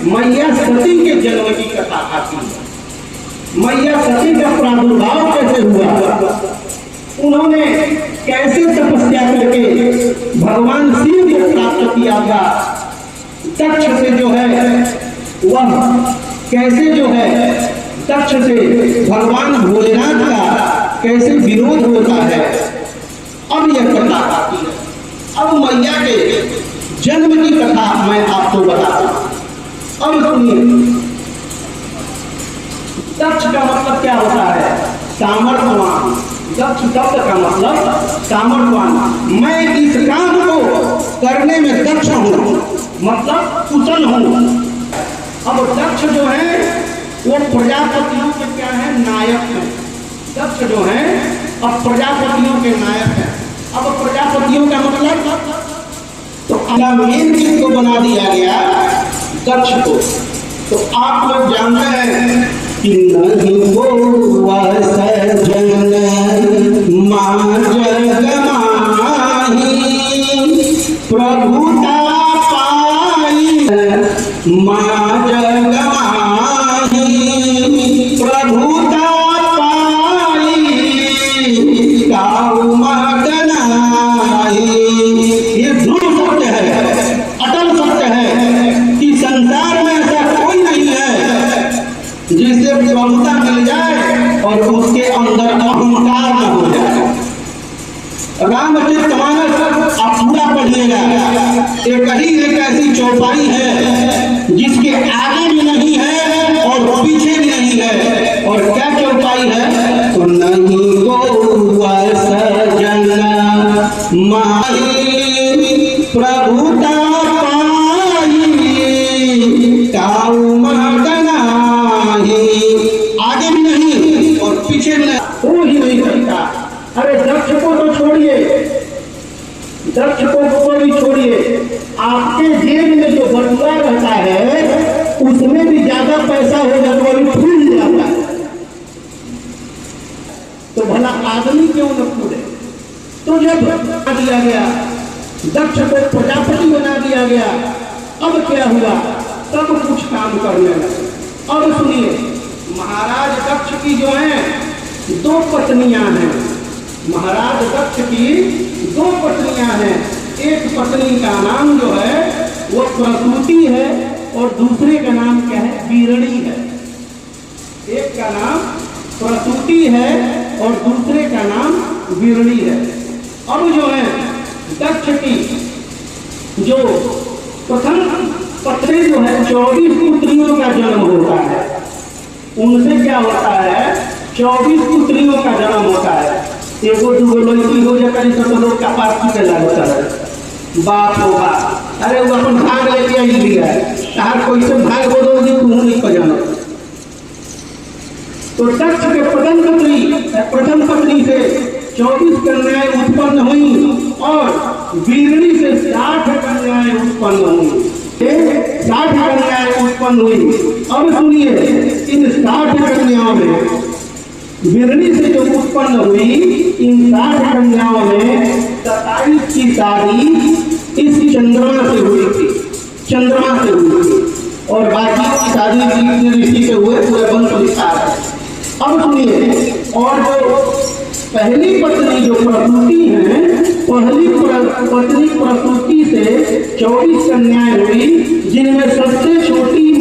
मैया सती के जन्म की कथा आती है। मैया सती का प्रादुर्भाव कैसे हुआ, उन्होंने कैसे तपस्या करके भगवान शिव को प्राप्त किया था, दक्ष से जो है वह कैसे जो है दक्ष से भगवान भोलेनाथ का कैसे विरोध होता है, अब यह कथा आती है। अब मैया के जन्म की कथा मैं आपको बताता हूं। अब सुनिए, दक्ष का मतलब क्या होता है? सामर्थ्यवान। दक्ष शब्द का मतलब सामर्थ्यवान। मैं इस काम को करने में दक्ष हूँ, मतलब कुशल हूँ। अब दक्ष जो है वो प्रजापतियों के क्या है? नायक है। दक्ष जो है अब प्रजापतियों के नायक है। अब प्रजापतियों का मतलब तो मेन चीज को बना दिया गया दक्ष को। तो आप लोग जानते हैं कि नहीं वो सजन मां जग माही प्रभुता पाई, मां जग माही प्रभुता पाई काऊ मदनाई। ये ध्रुव सत्य है, अटल सत्य है कि संसार में ऐसा कोई नहीं है जिसे प्रभुता मिल जाए और उसके अंदर अहंकार न हो जाए। रामचरितमानस आप पूरा पढ़िएगा, एक ऐसी चौपाई है जिसके आगे भी नहीं है और पीछे भी नहीं है। और क्या चौपाई है? तो नहीं को सजन माही प्रभुता पाई काऊ मदनाही। आगे भी नहीं और पीछे भी नहीं, हो ही नहीं सकता। अरे दक्ष को तो छोड़िए, दक्ष को भी छोड़िए, आपके जेब में जो बटुआ रहता है उसमें भी ज्यादा पैसा हो जाता है, फूल जाता है। तो भला आदमी क्यों न फूले? तो जब बना दिया गया दक्ष को प्रजापति बना दिया गया, अब क्या हुआ? तब कुछ काम करने लगे। अब सुनिए, महाराज दक्ष की जो है 2 पत्नियां हैं। महाराज दक्ष की 2 पत्नियां हैं। एक पत्नी का नाम जो है वो प्रसूति है और दूसरे का नाम क्या है? बीरणी है। एक का नाम प्रसूति है और दूसरे का नाम बीरणी है। अब जो है दक्ष की जो प्रथम पत्नी जो है 24 पुत्रियों का जन्म होता है। उनसे क्या होता है? 24 पुत्रियों का जन्म होता है। एगो दूगो लड़की हो जाता है तो लोग का पास की लगता है। बाप हो बाप, अरे वो अपन भाग लेके आई लिया है, तार कोई से भाग बोलोगी तू नहीं को जानो। तो दक्ष के प्रथम पत्नी से 24 कन्याएं उत्पन्न हुई और बीरणी से 60 कन्याएं उत्पन्न हुई। 60 कन्याएं उत्पन्न हुई। अब सुनिए, इन 60 कन्याओं में बीरणी से जो उत्पन्न हुई, इन 60 कन्याओं में 27 की शादी इस चंद्रमा से हुई थी, चंद्रमा से हुई थी, और बाकी की शादी ऋषि से हुए, पूरे वंश विस्तार है। अब सुनिए, और जो पहली पत्नी जो प्रसूति है, पहली पत्नी प्रसूति से 24 कन्याएं हुई, जिनमें सबसे छोटी